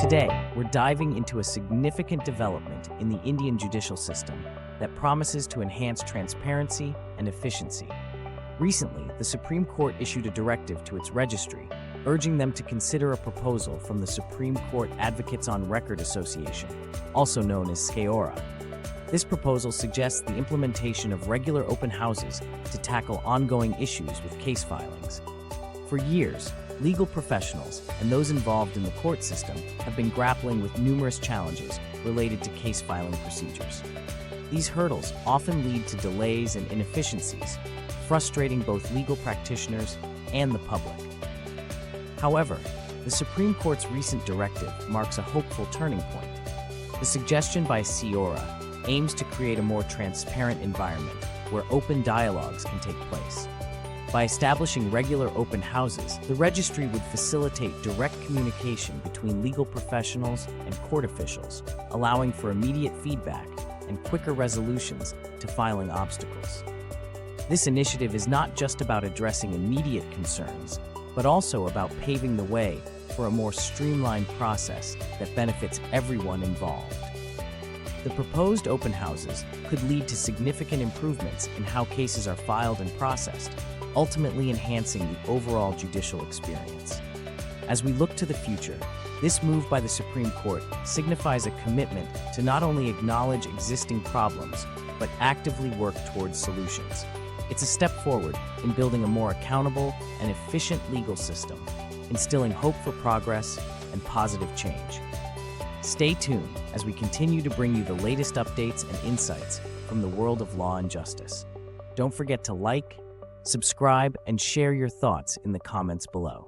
Today, we're diving into a significant development in the Indian judicial system that promises to enhance transparency and efficiency. Recently, the Supreme Court issued a directive to its registry, urging them to consider a proposal from the Supreme Court Advocates on Record Association, also known as SCAORA. This proposal suggests the implementation of regular open houses to tackle ongoing issues with case filings. For years, legal professionals and those involved in the court system have been grappling with numerous challenges related to case filing procedures. These hurdles often lead to delays and inefficiencies, frustrating both legal practitioners and the public. However, the Supreme Court's recent directive marks a hopeful turning point. The suggestion by SCAORA aims to create a more transparent environment where open dialogues can take place. By establishing regular open houses, the registry would facilitate direct communication between legal professionals and court officials, allowing for immediate feedback and quicker resolutions to filing obstacles. This initiative is not just about addressing immediate concerns, but also about paving the way for a more streamlined process that benefits everyone involved. The proposed open houses could lead to significant improvements in how cases are filed and processed, ultimately enhancing the overall judicial experience. As we look to the future, this move by the Supreme Court signifies a commitment to not only acknowledge existing problems, but actively work towards solutions. It's a step forward in building a more accountable and efficient legal system, instilling hope for progress and positive change. Stay tuned as we continue to bring you the latest updates and insights from the world of law and justice. Don't forget to like, subscribe, and share your thoughts in the comments below.